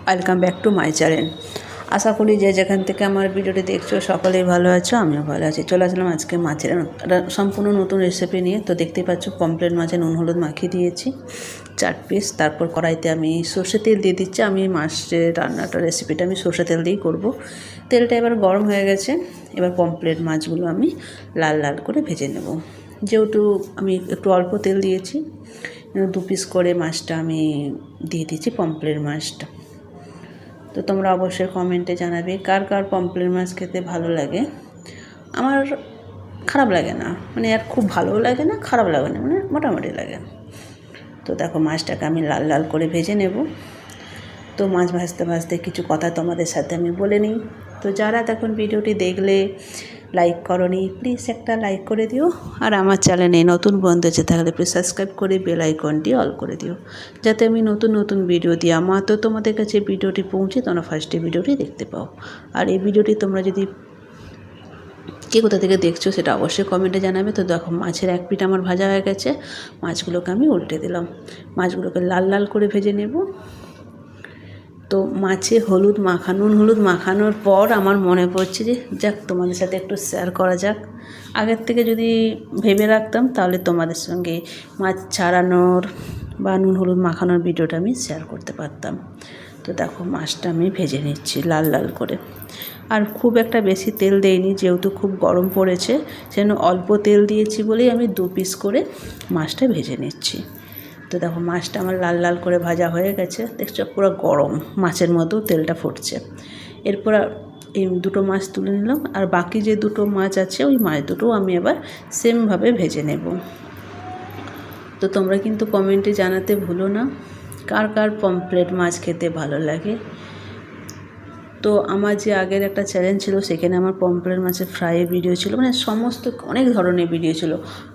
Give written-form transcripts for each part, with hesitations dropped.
Welcome back to my channel. আশা করি যে যেখান থেকে আমার ভিডিওটি দেখছো সকলেই ভালো আছো, আমিও ভালো আছি। চলে আসলাম আজকে মাছের সম্পূর্ণ নতুন রেসিপি নিয়ে। তো দেখতেই পাচ্ছ পমফ্রেট মাছে নুন হলুদ মাখিয়ে দিয়েছি 4 পিস। তারপর কড়াইতে আমি সর্ষে তেল দিয়ে দিচ্ছি। আমি মাছের রান্নাটা রেসিপিটা আমি সর্ষে তেল দিয়েই করবো। তেলটা এবার গরম হয়ে গেছে। এবার পমফ্রেট মাছগুলো আমি লাল লাল করে ভেজে নেব। যেহেতু আমি একটু অল্প তেল দিয়েছি, 2 পিস করে মাছটা আমি দিয়ে দিচ্ছি পমফ্রেট মাছটা। তো তোমরা অবশ্যই কমেন্টে জানাবে কার কার পমফ্রেট মাছ খেতে ভালো লাগে। আমার খারাপ লাগে না, মানে আর খুব ভালোও লাগে না, খারাপ লাগে না, মানে মোটামুটি লাগে। তো দেখো মাছটাকে আমি লাল লাল করে ভেজে নেব। তো মাছ ভাজতে ভাজতে কিছু কথা তোমাদের সাথে আমি বলে নিই। তো যারা তখন ভিডিওটি দেখলে লাইক করোনি, প্লিজ একটা লাইক করে দিও। আর আমার চ্যানেলে নতুন বন্ধু আছে তাহলে প্লিজ সাবস্ক্রাইব করে বেল আইকনটি অল করে দিও, যাতে আমি নতুন নতুন ভিডিও দিই আমার তো তোমাদের কাছে ভিডিওটি পৌঁছে তোমরা ফার্স্টে ভিডিওটি দেখতে পাও। আর এই ভিডিওটি তোমরা যদি কে কোথা থেকে দেখছো সেটা অবশ্যই কমেন্টে জানাবে। তো দেখো মাছের এক পিঠ আমার ভাজা হয়ে গেছে। মাছগুলোকে আমি উল্টে দিলাম। মাছগুলোকে লাল লাল করে ভেজে নেব। তো মাছে নুন হলুদ মাখানোর পর আমার মনে পড়ছে যে যাক তোমাদের সাথে একটু শেয়ার করা যাক। আগের থেকে যদি ভেবে রাখতাম তাহলে তোমাদের সঙ্গে মাছ ছাড়ানোর বা নুন হলুদ মাখানোর ভিডিওটা আমি শেয়ার করতে পারতাম। তো দেখো মাছটা আমি ভেজে নিচ্ছি লাল লাল করে। আর খুব একটা বেশি তেল দেইনি, যেহেতু খুব গরম পড়েছে সেজন্য অল্প তেল দিয়েছি বলেই আমি 2 পিস করে মাছটা ভেজে নিচ্ছি। তো দেখো মাছটা আমার লাল লাল করে ভাজা হয়ে গেছে, দেখছো পুরো গরম মাছের মতো তেলটা ফুটছে। এরপর এই দুটো মাছ তুলে নিলাম। আর বাকি যে দুটো মাছ আছে ওই মাছ দুটোও আমি আবার সেমভাবে ভেজে নেব। তো তোমরা কিন্তু কমেন্টে জানাতে ভুলো না কার কার পমফ্রেট মাছ খেতে ভালো লাগে। তো আমার যে আগের একটা চ্যানেল ছিল সেখানে আমার পমফ্রেট মাছের ফ্রাইয়ের ভিডিও ছিল, মানে সমস্ত অনেক ধরনের ভিডিও ছিল।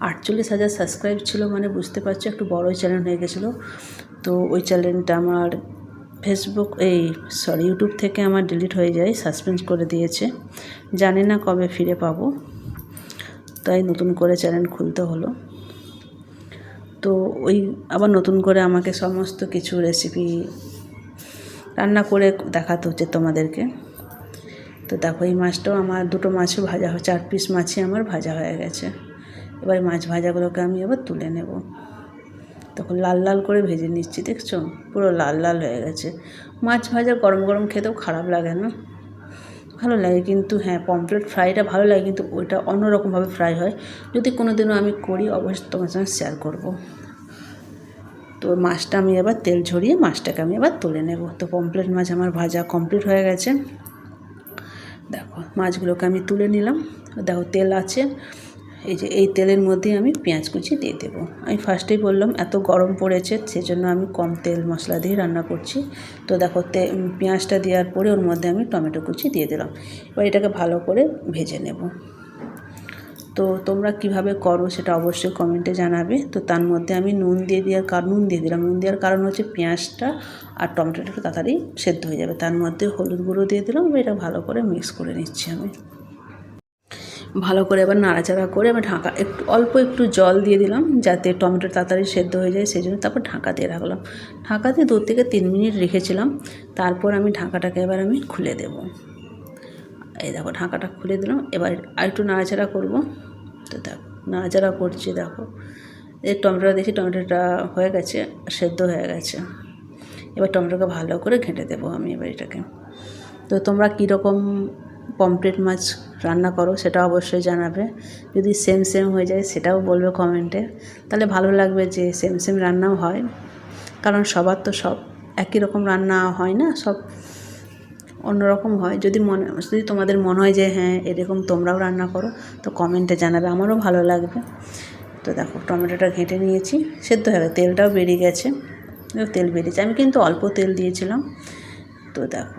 48,000 সাবস্ক্রাইব ছিল, মানে বুঝতে পারছো একটু বড়োই চ্যানেল হয়ে গেছিলো। তো ওই চ্যানেলটা আমার ইউটিউব থেকে আমার ডিলিট হয়ে যায়, সাসপেন্ড করে দিয়েছে। জানি না কবে ফিরে পাবো, তাই নতুন করে চ্যানেল খুলতে হলো। তো ওই আবার নতুন করে আমাকে সমস্ত কিছু রেসিপি রান্না করে দেখাতে হচ্ছে তোমাদেরকে। তো দেখো এই মাছটাও আমার দুটো মাছও ভাজা 4 পিস মাছই আমার ভাজা হয়ে গেছে। এবার মাছ ভাজাগুলোকে আমি আবার তুলে নেব। তখন লাল লাল করে ভেজে নিচ্ছি, দেখছো পুরো লাল লাল হয়ে গেছে। মাছ ভাজা গরম গরম খেতেও খারাপ লাগে না, ভালো লাগে। কিন্তু হ্যাঁ, পমফ্রেট ফ্রাইটা ভালো লাগে, কিন্তু ওইটা অন্যরকমভাবে ফ্রাই হয়। যদি কোনো দিনও আমি করি অবশ্যই তোমার সঙ্গে শেয়ার করব। তো মাছটা আমি এবার তেল ঝরিয়ে মাছটাকে আমি এবার তুলে নেব। তো পমফ্রেট মাছ আমার ভাজা কমপ্লিট হয়ে গেছে। দেখো মাছগুলোকে আমি তুলে নিলাম। দেখো তেল আছে, এই তেলের মধ্যে আমি পেঁয়াজ কুচি দিয়ে দেবো। আমি ফার্স্টেই বললাম এত গরম পড়েছে সেজন্য আমি কম তেল মশলা দিয়ে রান্না করছি। তো দেখো পেঁয়াজটা দেওয়ার পরে ওর মধ্যে আমি টমেটো কুচি দিয়ে দিলাম। এবার এটাকে ভালো করে ভেজে নেব। তো তোমরা কিভাবে করো সেটা অবশ্যই কমেন্টে জানাবে। তো তার মধ্যে আমি নুন দিয়ে দিলাম। নুন দেওয়ার কারণ হচ্ছে পেঁয়াজটা আর টমেটোটা একটু তাড়াতাড়ি সেদ্ধ হয়ে যাবে। তার মধ্যে হলুদ গুঁড়ো দিয়ে দিলাম। এটা ভালো করে মিক্স করে নিচ্ছি আমি। ভালো করে এবার নাড়াচাড়া করে আমি অল্প একটু জল দিয়ে দিলাম যাতে টমেটো তাড়াতাড়ি সেদ্ধ হয়ে যায়, সেই জন্য তারপর ঢাকা দিয়ে রাখলাম। ঢাকা দিয়ে 2 থেকে 3 মিনিট রেখেছিলাম। তারপর আমি ঢাকাটাকে এবার আমি খুলে দেব। এই দেখো ঢাকাটা খুলে দিলাম। এবার আর একটু নাড়াচাড়া করব। তো দেখো নাড়াচাড়া করছি, দেখো এই টমেটোটা দেখি টমেটোটা হয়ে গেছে, সেদ্ধ হয়ে গেছে। এবার টমেটোকে ভালো করে ঘেঁটে দেবো আমি এবার এটাকে। তো তোমরা কীরকম পমফ্রেট মাছ রান্না করো সেটা অবশ্যই জানাবে। যদি সেম হয়ে যায় সেটাও বলবে কমেন্টে, তাহলে ভালো লাগবে যে সেম রান্নাও হয়। কারণ সবার তো সব একই রকম রান্না হয় না, সব অন্যরকম হয়। যদি তোমাদের মনে হয় যে হ্যাঁ এরকম তোমরাও রান্না করো তো কমেন্টে জানাবে, আমারও ভালো লাগবে। তো দেখো টমেটোটা ঘেঁটে নিয়েছি, সেদ্ধ হয়ে গেছে, তেলটাও বেরিয়ে গেছে। তেল বেরিয়েছে, আমি কিন্তু অল্প তেল দিয়েছিলাম। তো দেখো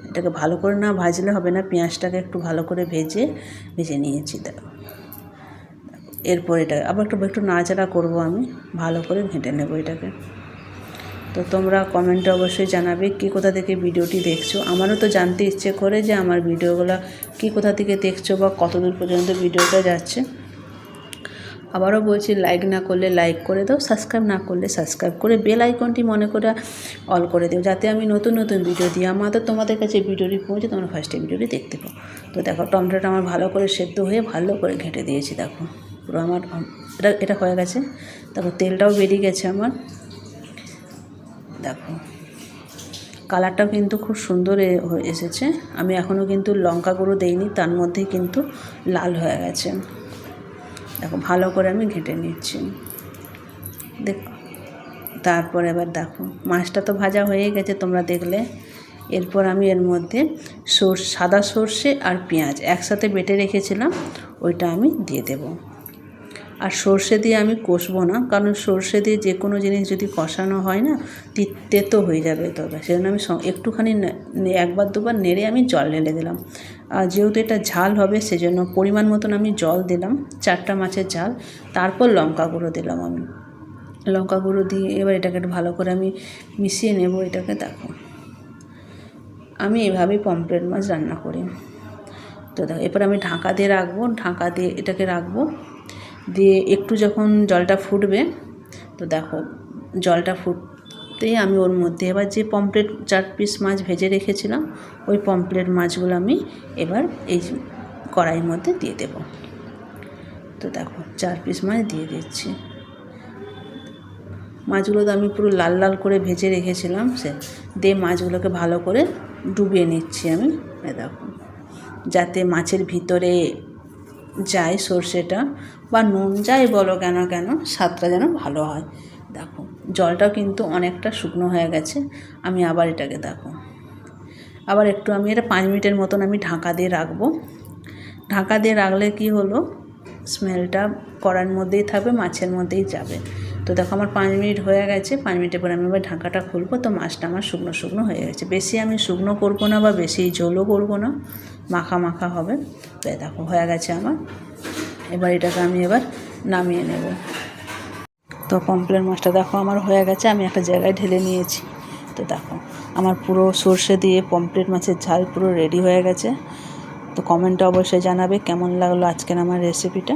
এটাকে ভালো করে না ভাজলে হবে না, পেঁয়াজটাকে একটু ভালো করে ভেজে নিয়েছি। দেখো এরপর এটা আবার একটু নাড়াচাড়া করবো, আমি ভালো করে ঘেঁটে নেব এটাকে। তো তোমরা কমেন্টে অবশ্যই জানাবে কে কোথা থেকে ভিডিওটি দেখছো। আমারও তো জানতে ইচ্ছে করে যে আমার ভিডিওগুলো কে কোথা থেকে দেখছো বা কতদূর পর্যন্ত ভিডিওটা যাচ্ছে। আবারও বলছি, লাইক না করলে লাইক করে দাও, সাবস্ক্রাইব না করলে সাবস্ক্রাইব করে বেল আইকনটি মনে করে অল করে দিও, যাতে আমি নতুন নতুন ভিডিও দিই তোমাদের কাছে ভিডিওটি পৌঁছে তোমরা ফার্স্টে ভিডিওটি দেখতে পাও। তো দেখো টমেটোটা আমার ভালো করে সেদ্ধ হয়ে ভালো করে ঘেঁটে দিয়েছি। দেখো পুরো আমার এটা হয়ে গেছে। দেখো তেলটাও বেরিয়ে গেছে আমার। দেখো কালারটাও কিন্তু খুব সুন্দর এসেছে। আমি এখনও কিন্তু লঙ্কা গুঁড়ো দেইনি, তার মধ্যেই কিন্তু লাল হয়ে গেছে। দেখো ভালো করে আমি ঘেঁটে নিচ্ছি। দেখো তারপর এবার দেখো মাছটা তো ভাজা হয়ে গেছে তোমরা দেখলে। এরপর আমি এর মধ্যে সাদা সর্ষে আর পেঁয়াজ একসাথে বেটে রেখেছিলাম, ওইটা আমি দিয়ে দেব। আর সর্ষে দিয়ে আমি কষবো না, কারণ সর্ষে দিয়ে যে কোনো জিনিস যদি কষানো হয় না তেতো হয়ে যাবে। তবে সেজন্য আমি একটুখানি একবার দুবার নেড়ে আমি জল ঢেলে দিলাম। আর যেহেতু এটা ঝাল হবে সেজন্য পরিমাণ মতন আমি জল দিলাম, 4টা মাছের ঝাল। তারপর লঙ্কা গুঁড়ো দিলাম আমি। লঙ্কা গুঁড়ো দিয়ে এবার এটাকে একটু ভালো করে আমি মিশিয়ে নেব এটাকে। দেখো আমি এভাবেই পমফ্রেট মাছ রান্না করি। তো দেখো এরপর আমি ঢাকা দিয়ে রাখবো, ঢাকা দিয়ে এটাকে রাখবো। দিয়ে একটু যখন জলটা ফুটবে, তো দেখো জলটা ফুটতেই আমি ওর মধ্যে এবার যে পমফ্রেট 4 পিস মাছ ভেজে রেখেছিলাম, ওই পমফ্রেট মাছগুলো আমি এবার এই কড়াইয়ের মধ্যে দিয়ে দেব। তো দেখো 4 পিস মাছ দিয়ে দিচ্ছি। মাছগুলো তো আমি পুরো লাল লাল করে ভেজে রেখেছিলাম, দিয়ে মাছগুলোকে ভালো করে ডুবিয়ে নিচ্ছি আমি। দেখো যাতে মাছের ভিতরে যায় সর্ষেটা বা নুন যাই বলো কেন স্বাদটা যেন ভালো হয়। দেখো জলটাও কিন্তু অনেকটা শুকনো হয়ে গেছে। আমি আবার এটাকে দেখো আবার একটু আমি এটা 5 মিনিটের মতন আমি ঢাকা দিয়ে রাখবো। ঢাকা দিয়ে রাখলে কি হলো, স্মেলটা কড়ার মধ্যেই থাকবে, মাছের মধ্যেই যাবে। তো দেখো আমার 5 মিনিট হয়ে গেছে। 5 মিনিটের পরে আমি এবার ঢাকাটা খুলবো। তো মাছটা আমার শুকনো শুকনো হয়ে গেছে। বেশি আমি শুকনো করবো না বা বেশি ঝোলও করবো না, মাখা মাখা হবে। তো দেখো হয়ে গেছে আমার। এবার এটাকে আমি এবার নামিয়ে নেব। তো পমফ্রেট মাছটা দেখো আমার হয়ে গেছে, আমি একটা জায়গায় ঢেলে নিয়েছি। তো দেখো আমার পুরো সর্ষে দিয়ে পমফ্রেট মাছের ঝাল পুরো রেডি হয়ে গেছে। তো কমেন্টে অবশ্যই জানাবে কেমন লাগলো আজকের আমার রেসিপিটা।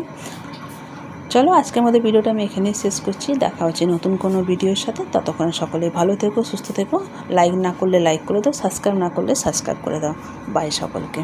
চলো আজকের মধ্যে ভিডিওটা আমি এখানেই শেষ করছি। দেখা হচ্ছে নতুন কোনো ভিডিওর সাথে। ততক্ষণ সকলেই ভালো থেকো, সুস্থ থেকো। লাইক না করলে লাইক করে দাও, সাবস্ক্রাইব না করলে সাবস্ক্রাইব করে দাও। বাই সকলকে।